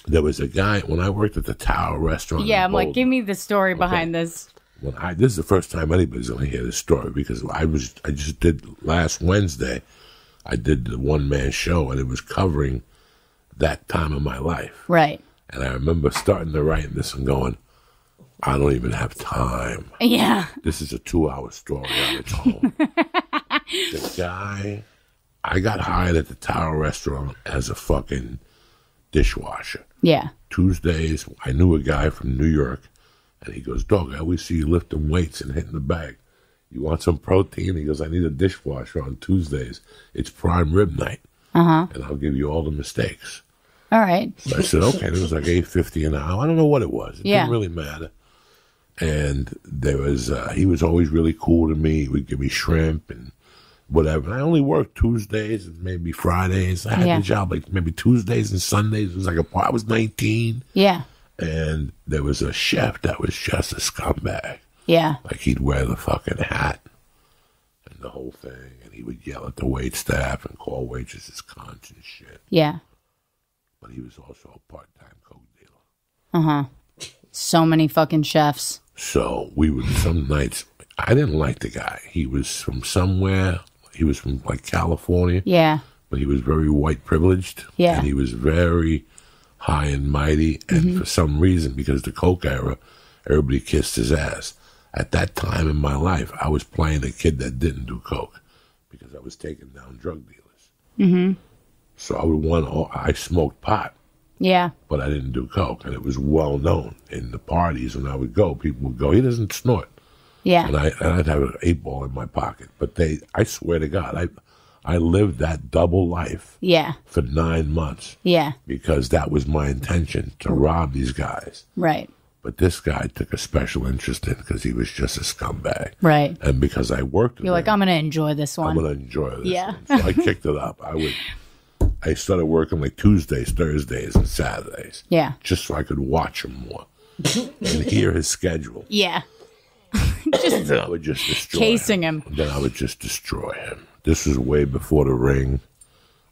There was a guy, when I worked at the Tower Restaurant. Yeah, I'm Boulder, like, give me the story behind this. This is the first time anybody's going to hear this story, because I just did last Wednesday, I did the one-man show, and it was covering that time of my life. Right. And I remember starting to write this and going, I don't even have time. Yeah. This is a 2-hour story on its own. The guy, I got hired at the Tower Restaurant as a fucking dishwasher. Yeah. Tuesdays, I knew a guy from New York, and he goes, Dog, I always see you lifting weights and hitting the bag. You want some protein? He goes, I need a dishwasher on Tuesdays. It's prime rib night. And I'll give you all the mistakes. All right. So I said, okay. It was like $8.50 an hour. I don't know what it was. It didn't really matter. And there was, he was always really cool to me. He would give me shrimp and whatever. And I only worked Tuesdays and maybe Fridays. I had the job like maybe Tuesdays and Sundays. It was like I was 19. Yeah. And there was a chef that was just a scumbag. Yeah. Like he'd wear the fucking hat and the whole thing. And he would yell at the wait staff and call waitresses cunts and shit. Yeah. But he was also a part-time coke dealer. So many fucking chefs. So we would, some nights, I didn't like the guy. He was from somewhere. He was from like California. Yeah. But he was very white privileged. Yeah. And he was very high and mighty. And for some reason, because the coke era, everybody kissed his ass. At that time in my life, I was playing a kid that didn't do coke because I was taking down drug dealers. So I smoked pot. Yeah. But I didn't do coke, and it was well known in the parties when I would go. People would go, he doesn't snort. Yeah. And I'd have an 8-ball in my pocket. But I swear to God, I lived that double life. Yeah. For 9 months. Yeah. Because that was my intention, to rob these guys. Right. But this guy took a special interest in because he was just a scumbag. Right. And because I worked with You're like, him, I'm going to enjoy this one. I'm going to enjoy this. Yeah. One. So I kicked it up. I started working like Tuesdays, Thursdays, and Saturdays. Yeah. Just so I could watch him more and hear his schedule. Yeah. And then I would just destroy casing him. Then I would just destroy him. This was way before the Ring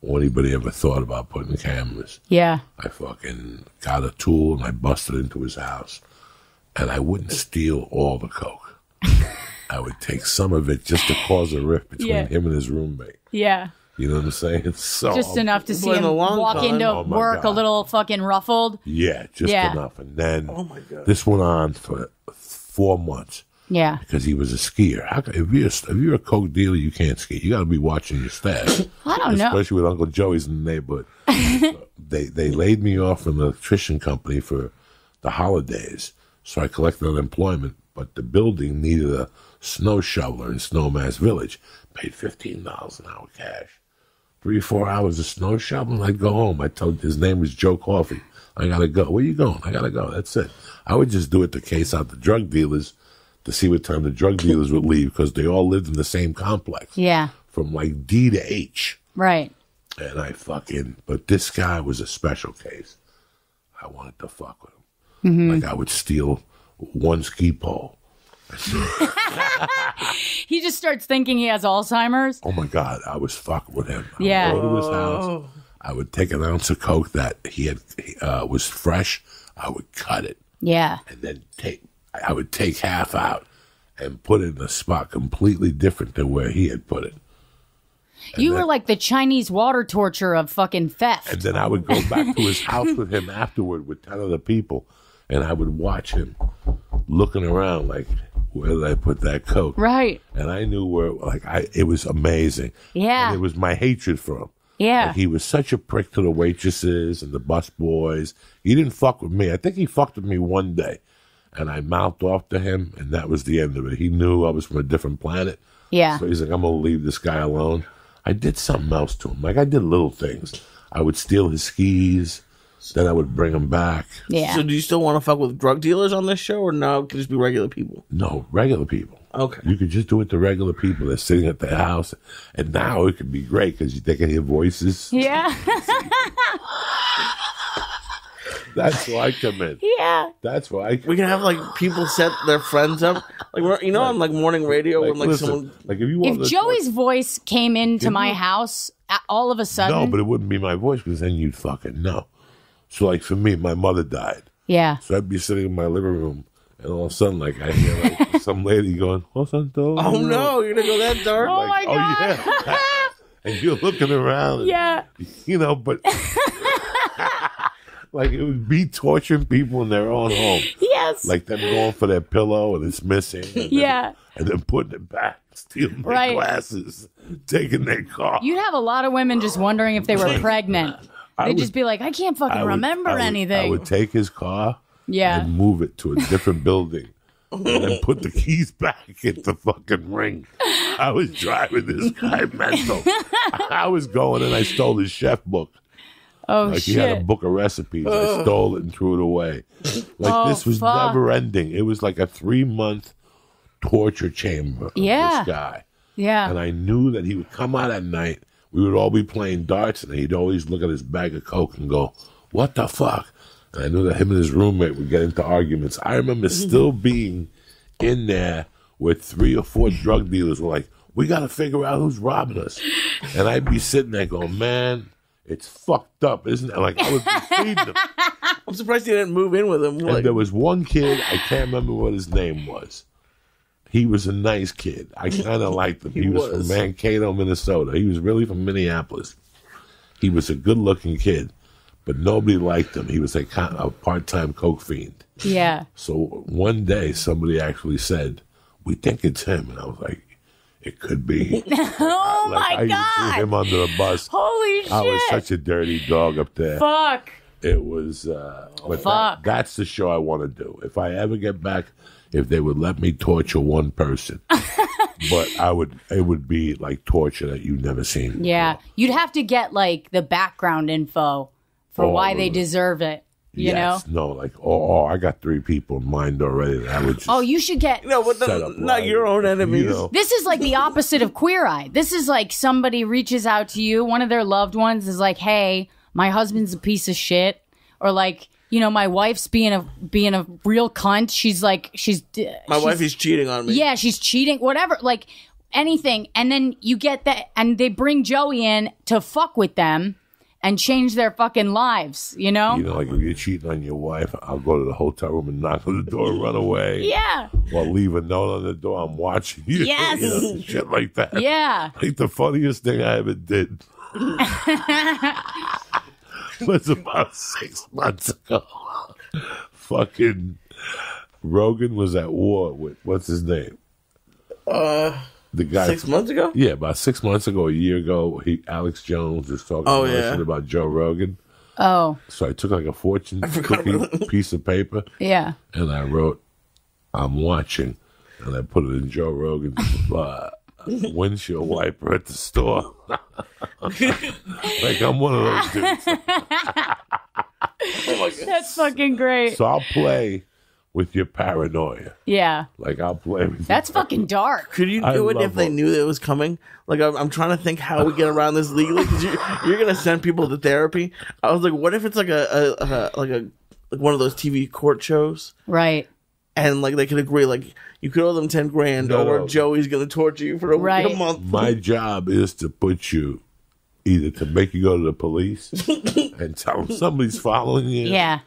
or anybody ever thought about putting cameras. Yeah. I fucking got a tool and I busted into his house. And I wouldn't steal all the coke. I would take some of it just to cause a rift between him and his roommate. Yeah. You know what I'm saying? It's so just enough to see him walk into work a little fucking ruffled. Yeah, just enough. And then this went on for 4 months. Yeah. Because he was a skier. If you're a coke dealer, you can't ski. You got to be watching your staff. I don't know. Especially with Uncle Joey's in the neighborhood. They laid me off from the electrician company for the holidays. So I collected unemployment. But the building needed a snow shoveler in Snowmass Village. Paid $15 an hour cash. 3 or 4 hours of snow shoveling, I'd go home. I told his name was Joe Coffey. I gotta go. Where you going? I gotta go. That's it. I would just do it to case out the drug dealers to see what time the drug dealers would leave because they all lived in the same complex. Yeah. From like D to H. Right. And but this guy was a special case. I wanted to fuck with him. Like I would steal one ski pole. He just starts thinking he has Alzheimer's. Oh my God, I was fucking with him. I Yeah. would go to his house. I would take an ounce of coke that he had was fresh. I would cut it. Yeah. And then I would take half out and put it in a spot completely different than where he had put it. You were like the Chinese water torture of fucking theft. And then I would go back to his house with him afterward with 10 other people, and I would watch him looking around like, where did I put that coke? Right. And I knew where, it was amazing. Yeah. And it was my hatred for him. Yeah. Like he was such a prick to the waitresses and the bus boys. He didn't fuck with me. I think he fucked with me one day. And I mouthed off to him, and that was the end of it. He knew I was from a different planet. Yeah. So he's like, I'm going to leave this guy alone. I did something else to him. Like, I did little things. I would steal his skis. Then I would bring him back. Yeah. So do you still want to fuck with drug dealers on this show, or no? It could just be regular people? No, regular people. Okay. You could just do it to regular people that's sitting at their house. And now it could be great because they can hear voices. Yeah. That's why I come in. Yeah. That's why we can have like people set their friends up, like on like morning radio when like listen, someone. Like if Joey's voice came into my house, all of a sudden. No, but it wouldn't be my voice because then you'd fucking know. So, like, for me, my mother died. Yeah. So I'd be sitting in my living room, and all of a sudden, like, I hear, like, some lady going, what's on door? Oh, no, you're going to go that dark? Oh, like, my God. Yeah. And you're looking around. And, Yeah. You know, but... like, it would be torturing people in their own home. Yes. Like them going for their pillow and it's missing. And then putting it back, stealing their glasses, taking their car. You'd have a lot of women just wondering if they were pregnant. They'd just be like, I can't fucking remember anything. I would take his car Yeah. and move it to a different building. And then put the keys back in the fucking ring. I was driving this guy mental. I was going and I stole his chef book. Oh, like shit. he had a book of recipes. I stole it and threw it away. Like this was never ending. It was like a 3-month torture chamber of this guy. Yeah. And I knew that he would come out at night. We would all be playing darts and he'd always look at his bag of Coke and go, what the fuck? And I knew that him and his roommate would get into arguments. I remember still being in there where 3 or 4 drug dealers were like, we got to figure out who's robbing us. And I'd be sitting there going, man, it's fucked up, isn't it? Like, I would be feeding them. I'm surprised you didn't move in with him. And there was one kid, I can't remember what his name was. He was a nice kid. I kind of liked him. He was from Mankato, Minnesota. He was really from Minneapolis. He was a good-looking kid, but nobody liked him. He was a part-time coke fiend. Yeah. So one day, somebody actually said, we think it's him. And I was like, it could be. Oh, my God. I threw him under the bus. Holy shit. I was such a dirty dog up there. Fuck. It was, but that's the show I want to do. If I ever get back, if they would let me torture one person, but it would be like torture that you've never seen. Yeah. You'd have to get like the background info for why they deserve it. You know? No, like, I got 3 people in mind already that I would just you should get... No, but not your own enemies. You know. This is like the opposite of Queer Eye. This is like somebody reaches out to you, one of their loved ones is like, hey, my husband's a piece of shit. Or like, you know, my wife's being a real cunt. She's my wife is cheating on me. Yeah, she's cheating, whatever. Like, anything. And then you get that, and they bring Joey in to fuck with them. And change their fucking lives, you know? You know, like if you're cheating on your wife, I'll go to the hotel room and knock on the door and run away. Yeah. Or leave a note on the door, I'm watching you. Yes. You know, shit like that. Yeah. Like the funniest thing I ever did was about 6 months ago. Fucking Rogan was at war with, what's his name? The guy 6 months ago? Yeah, about 6 months ago, a year ago, Alex Jones was talking about Joe Rogan. Oh. So I took like a fortune cookie piece of paper. Yeah. And I wrote, I'm watching. And I put it in Joe Rogan's windshield wiper at the store. Like I'm one of those dudes. Oh my God. That's fucking great. So I'll play with your paranoia. Yeah. Like I'll play with That's fucking dark. Could you do it if they knew that it was coming? Like I'm trying to think how we get around this legally because you're gonna send people to therapy. I was like, what if it's like like one of those TV court shows, Right. and like they could agree, like you could owe them $10,000, or Joey's gonna torture you for a month. My job is to put you either to make you go to the police and tell them somebody's following you. Yeah.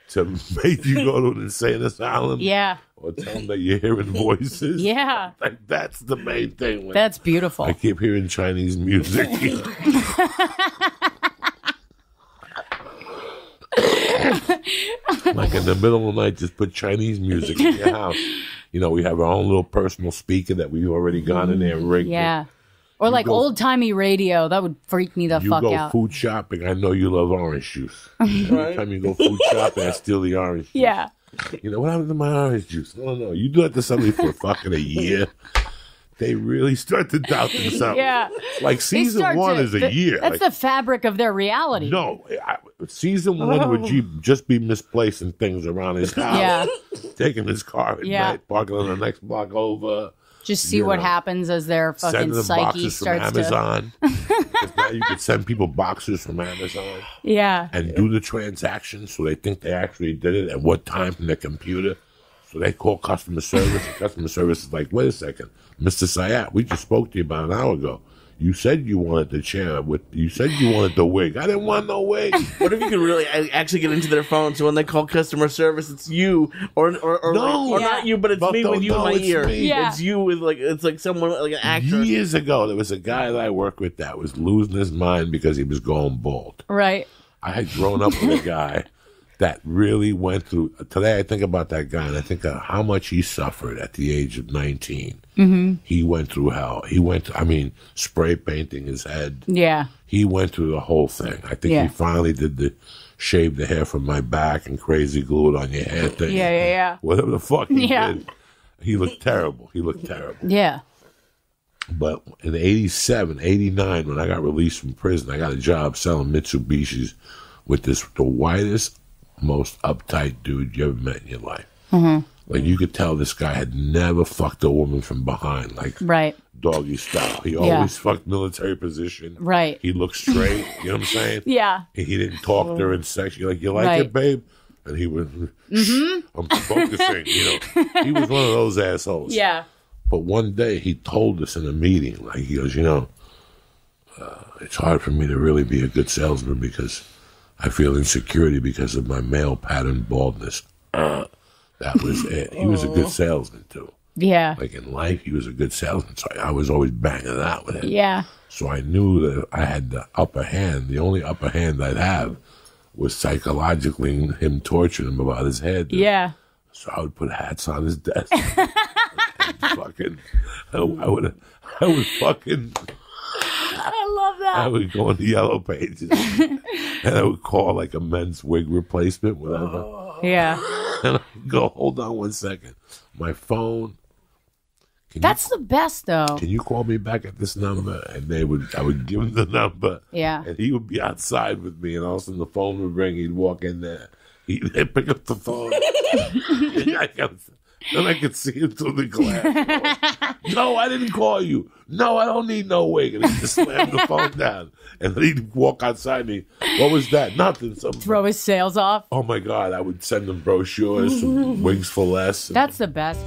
To make you go to an insane asylum. Yeah. Or tell them that you're hearing voices. Yeah. Like, that's the main thing. That's beautiful. I keep hearing Chinese music. Like in the middle of the night, just put Chinese music in your house. You know, we have our own little personal speaker that we've already gone in there and rigged. Yeah. Or like old-timey radio. That would freak me the fuck out. You go food shopping, I know you love orange juice. Every time you go food shopping, I steal the orange juice. Yeah. You know, what happened to my orange juice? No. You do that to somebody for fucking a year, they really start to doubt themselves. Yeah. Like season 1 is a year. That's like, the fabric of their reality. No. Season 1 would just be misplacing things around his house. Yeah. Taking his car at night, parking on the next block over. Just see what happens as their fucking psyche starts from Amazon. Now you can send people boxes from Amazon. Yeah. And do the transactions so they think they actually did it at what time from their computer. So they call customer service, and customer service is like, wait a second, Mr. Syatt, we just spoke to you about an hour ago. You said you wanted the chair. You said you wanted the wig. I didn't want no wig. What if you could really actually get into their phone, so when they call customer service, it's you, or not you, but it's me with you in my ear. Yeah. It's you with it's like someone like an actor. Years ago, there was a guy that I worked with that was losing his mind because he was going bald. Right. I had grown up with a guy that really went through. Today, I think about that guy, and I think of how much he suffered at the age of 19. Mm-hmm. He went through hell. Spray painting his head. Yeah. He went through the whole thing. I think he finally did shave the hair from my back and crazy glue it on your hair thing. Yeah. Whatever the fuck he did. He looked terrible. Yeah. But in 87, 89, when I got released from prison, I got a job selling Mitsubishis with the whitest, most uptight dude you ever met in your life. Mm-hmm. Like, you could tell this guy had never fucked a woman from behind, like doggy style. He always fucked military position. Right. He looked straight, you know what I'm saying? Yeah. He didn't talk during sex. You're like, you like it, babe? And he was, I'm focusing, you know. He was one of those assholes. Yeah. But one day he told us in a meeting, like, he goes, it's hard for me to really be a good salesman because I feel insecurity because of my male pattern baldness. That was it. He was a good salesman, too. Yeah. Like, in life, he was a good salesman. So I was always banging it out with him. Yeah. So I knew that I had the upper hand. The only upper hand I'd have was psychologically him torturing him about his head. Yeah. So I would put hats on his desk. I would fucking... I love that. I would go on the yellow pages and I would call like a men's wig replacement, whatever. Yeah. And I would go, hold on one second. My phone. That's the best, though. Can you call me back at this number? And I would give him the number. Yeah. And he would be outside with me, and all of a sudden the phone would ring. He'd walk in there. He'd pick up the phone. Then I could see him through the glass. No, I didn't call you. No, I don't need no wig. And he'd just slam the phone down. And then he'd walk outside me. What was that? Nothing. Throw his sales off. Oh, my God. I would send him brochures, some wigs for less. That's the best.